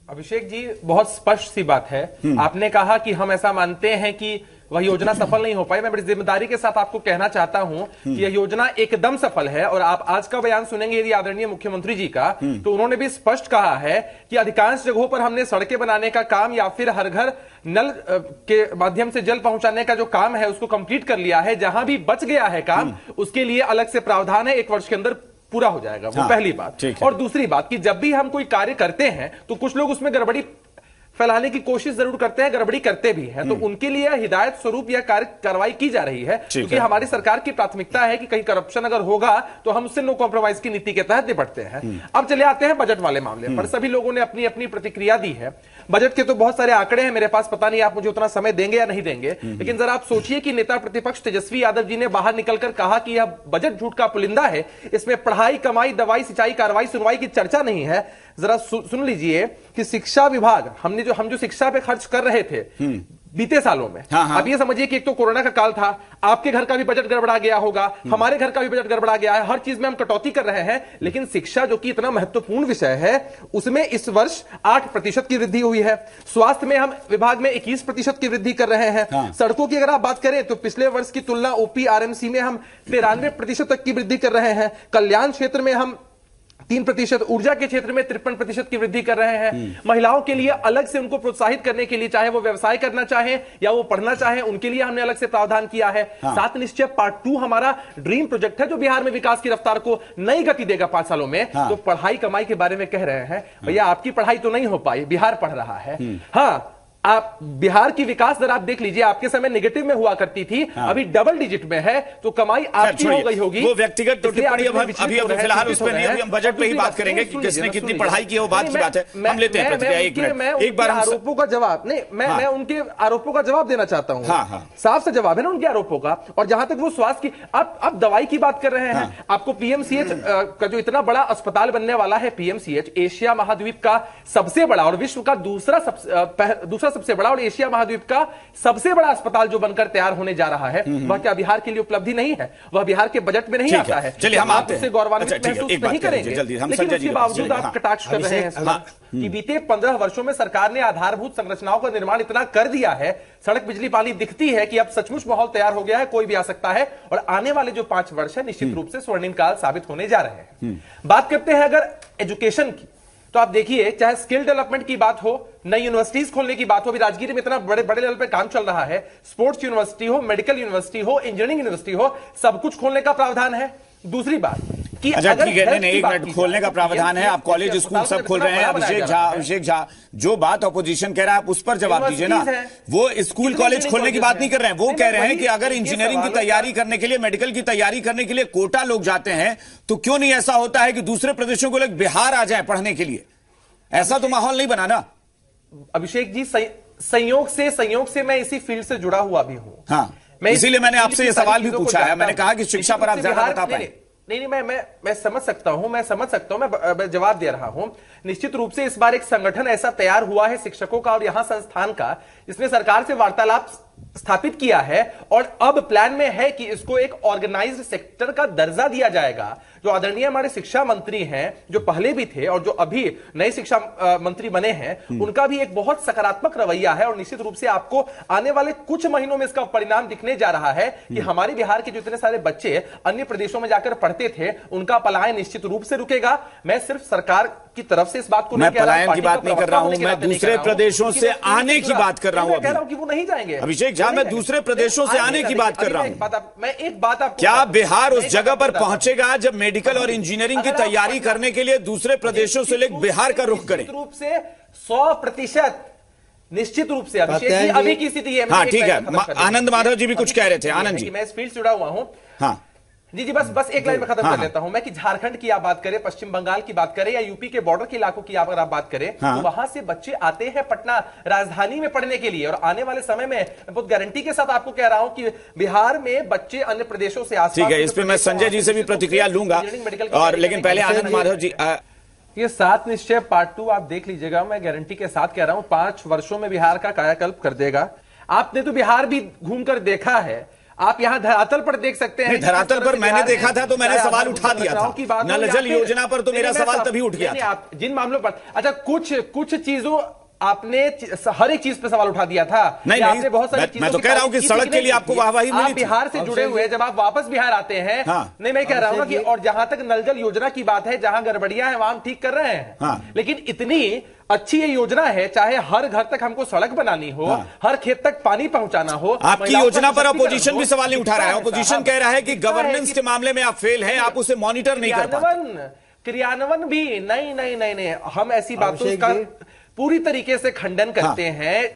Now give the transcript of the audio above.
अभिषेक जी, बहुत स्पष्ट सी बात है। आपने कहा कि हम ऐसा मानते हैं कि वह योजना सफल नहीं हो पाई। मैं बड़ी जिम्मेदारी के साथ आपको कहना चाहता हूं कि यह योजना एकदम सफल है। और आप आज का बयान सुनेंगे यदि आदरणीय मुख्यमंत्री जी का, तो उन्होंने भी स्पष्ट कहा है कि अधिकांश जगहों पर हमने सड़कें बनाने का काम या फिर हर घर नल के माध्यम से जल पहुंचाने का जो काम है उसको कंप्लीट कर लिया है। जहां भी बच गया है काम, उसके लिए अलग से प्रावधान है, 1 वर्ष के अंदर पूरा हो जाएगा। वो पहली बात। और दूसरी बात कि जब भी हम कोई कार्य करते हैं तो कुछ लोग उसमें गड़बड़ी फैलाने की कोशिश जरूर करते हैं, गड़बड़ी करते भी हैं, तो उनके लिए हिदायत स्वरूप यह कार्रवाई की जा रही है। क्योंकि हमारी सरकार की प्राथमिकता है कि कहीं करप्शन अगर होगा तो हम उससे नो कॉम्प्रोमाइज की नीति के तहत निपटते हैं। अब चले आते हैं बजट वाले मामले पर। सभी लोगों ने अपनी अपनी प्रतिक्रिया दी है। बजट के तो बहुत सारे आंकड़े हैं मेरे पास, पता नहीं आप मुझे उतना समय देंगे या नहीं देंगे, लेकिन जरा आप सोचिए कि नेता प्रतिपक्ष तेजस्वी यादव जी ने बाहर निकलकर कहा कि यह बजट झूठ का पुलिंदा है, इसमें पढ़ाई, कमाई, दवाई, सिंचाई, कार्रवाई, सुनवाई की चर्चा नहीं है। जरा सुन लीजिए कि शिक्षा विभाग, हम जो शिक्षा पे खर्च कर रहे थे बीते सालों में, आप ये समझिए कि एक तो कोरोना का काल था, आपके घर का भी बजट गड़बड़ा गया होगा, हमारे घर का भी बजट गड़बड़ा गया है, हर चीज में हम कटौती कर रहे हैं। लेकिन शिक्षा जो कि इतना महत्वपूर्ण विषय है, उसमें इस वर्ष 8% की वृद्धि हुई है। स्वास्थ्य में हम विभाग में 21% की वृद्धि कर रहे हैं। सड़कों की अगर आप बात करें तो पिछले वर्ष की तुलना ओपी आरएमसी में हम 93% तक की वृद्धि कर रहे हैं। कल्याण क्षेत्र में हम 3%, ऊर्जा के क्षेत्र में 53% की वृद्धि कर रहे हैं। महिलाओं के लिए अलग से उनको प्रोत्साहित करने के लिए, चाहे वो व्यवसाय करना चाहे या वो पढ़ना चाहे, उनके लिए हमने अलग से प्रावधान किया है। 7 निश्चय पार्ट 2 हमारा ड्रीम प्रोजेक्ट है जो बिहार में विकास की रफ्तार को नई गति देगा 5 सालों में। तो पढ़ाई कमाई के बारे में कह रहे हैं, भैया आपकी पढ़ाई तो नहीं हो पाई, बिहार पढ़ रहा है। हाँ, आप बिहार की विकास दर आप देख लीजिए, आपके समय नेगेटिव में हुआ करती थी, अभी डबल डिजिट में है, तो कमाई आपकी हो गई होगी। वो व्यक्तिगत टिप्पणी अभी फिलहाल उस पर नहीं, अभी हम बजट पे ही बात करेंगे कि किसने कितनी पढ़ाई की है, वो बात की बात है। हम लेते हैं प्रतिक्रिया, एक बार आरोपों का जवाब नहीं, मैं उनके आरोपों का जवाब देना चाहता हूं। साफ सा जवाब है ना उनके आरोपों का। और जहां तक वो स्वास्थ्य की, आप दवाई की बात कर रहे हैं, आपको पीएमसीएच का जो इतना बड़ा अस्पताल बनने वाला है, पीएमसीएच एशिया महाद्वीप का सबसे बड़ा और विश्व का दूसरा सबसे बड़ा और एशिया महाद्वीप का सबसे बड़ा अस्पताल जो बनकर तैयार होने जा रहा है, वह क्या बिहार के लिए उपलब्धि नहीं है? वह बिहार के बजट में नहीं आता है। चलिए हम आप उससे गौरवान्वित महसूस नहीं करेंगे, लेकिन उसके बावजूद आप कटाक्ष कर रहे हैं कि बीते 15 वर्षों में सरकार ने आधारभूत संरचनाओं का निर्माण इतना कर दिया है, सड़क, बिजली, पानी दिखती है कि अब सचमुच माहौल तैयार हो गया है, कोई भी आ सकता है। और आने वाले जो 5 वर्ष है निश्चित रूप से स्वर्णिम काल साबित होने जा रहे हैं। बात करते हैं अगर एजुकेशन की, तो आप देखिए, चाहे स्किल डेवलपमेंट की बात हो, नई यूनिवर्सिटीज खोलने की बात हो, अभी राजगीर में इतना बड़े लेवल पे काम चल रहा है, स्पोर्ट्स यूनिवर्सिटी हो, मेडिकल यूनिवर्सिटी हो, इंजीनियरिंग यूनिवर्सिटी हो, सब कुछ खोलने का प्रावधान है। दूसरी बात कि अच्छा ठीक है, नहीं एक मिनट, खोलने का प्रावधान है, आप कॉलेज स्कूल सब खोल रहे हैं। अभिषेक झा जो बात ऑपोजिशन कह रहा है आप उस पर जवाब दीजिए ना। वो स्कूल कॉलेज खोलने की बात नहीं कर रहे हैं, वो कह रहे हैं कि अगर इंजीनियरिंग की तैयारी करने के लिए, मेडिकल की तैयारी करने के लिए कोटा लोग जाते हैं, तो क्यों नहीं ऐसा होता है कि दूसरे प्रदेशों को लोग बिहार आ जाए पढ़ने के लिए? ऐसा तो माहौल नहीं बना ना। अभिषेक जी, संयोग से मैं इसी फील्ड से जुड़ा हुआ भी हूं। हाँ, इसीलिए मैंने आपसे ये सवाल भी पूछा है। मैंने कहा कि शिक्षा पर आप ज्यादा बता पाए। नहीं, मैं समझ सकता हूं, मैं जवाब दे रहा हूं। निश्चित रूप से इस बार एक संगठन ऐसा तैयार हुआ है शिक्षकों का और यहां संस्थान का, जिसने सरकार से वार्तालाप स्थापित किया है और अब प्लान में है कि इसको एक ऑर्गेनाइज्ड सेक्टर का दर्जा दिया जाएगा। जो आदरणीय हमारे शिक्षा मंत्री हैं, जो पहले भी थे और जो अभी नए शिक्षा मंत्री बने हैं, उनका भी एक बहुत सकारात्मक रवैया है। और निश्चित रूप से आपको आने वाले कुछ महीनों में इसका परिणाम दिखने जा रहा है कि हमारे बिहार के जो इतने सारे बच्चे अन्य प्रदेशों में जाकर पढ़ते थे, उनका पलायन निश्चित रूप से रुकेगा। मैं सिर्फ सरकार की तरफ से इस बात को मैं पलायन की बात नहीं कर रहा हूं, मैं दूसरे प्रदेशों से आने की बात कर रहा हूं। कह रहा हूं कि वो नहीं जाएंगे। अभिषेक झा, मैं दूसरे प्रदेशों से आने की बात कर रहा हूं। मैं एक बात आपको, क्या बिहार उस जगह पर पहुंचेगा जब मेडिकल और इंजीनियरिंग की तैयारी करने के लिए दूसरे प्रदेशों से लेकर बिहार का रुख करें? रूप से 100% निश्चित रूप से अभी की स्थिति है। हाँ ठीक है, आनंद माधव जी भी कुछ कह रहे थे। आनंद जी, मैं इस फील्ड से जुड़ा हुआ हूं। हाँ जी, बस एक लाइन में खत्म कर लेता हूं मैं कि झारखंड की आप बात करें, पश्चिम बंगाल की बात करें या यूपी के बॉर्डर के इलाकों की अगर आप बात करें, तो वहां से बच्चे आते हैं पटना राजधानी में पढ़ने के लिए। और आने वाले समय में मैं बहुत गारंटी के साथ आपको कह रहा हूं कि बिहार में बच्चे अन्य प्रदेशों से आसपास। ठीक है, इस पे मैं संजय जी से भी प्रतिक्रिया लूंगा, और लेकिन पहले आनंद माधव जी। ये 7 निश्चय पार्ट 2 आप देख लीजिएगा, मैं गारंटी के साथ कह रहा हूं 5 वर्षों में बिहार का कायाकल्प कर देगा। आपने तो बिहार भी घूमकर देखा है, आप यहाँ धरातल पर देख सकते हैं। धरातल पर मैंने देखा था तो मैंने सवाल उठा दिया था। नल जल योजना पर तो मेरा सवाल तभी उठ गया। आप जिन मामलों पर, अच्छा, कुछ चीजों आपने हर एक चीज पे सवाल उठा दिया था। नहीं, आपने बहुत सारी चीजों, मैं तो कह रहा हूं कि सड़क के लिए आपको वाहवाही मिली थी। आप बिहार से जुड़े हुए, जब आप वापस बिहार आते हैं, नहीं, मैं कह रहा हूं ना कि, और जहां तक नल जल योजना की बात है, जहां गड़बड़ियां हैं वहां हम ठीक कर रहे हैं, लेकिन इतनी अच्छी ये योजना है, चाहे हर घर तक हमको सड़क बनानी हो, हर खेत तक पानी पहुंचाना हो। आपकी योजना पर अपोजिशन भी सवाल नहीं उठा रहा है। अपोजिशन कह रहा है कि गवर्नेंस के मामले में आप फेल हैं, आप उसे मॉनिटर नहीं कर पाते। क्रियान्वयन भी नहीं, हम ऐसी बातों का पूरी तरीके से खंडन करते हैं।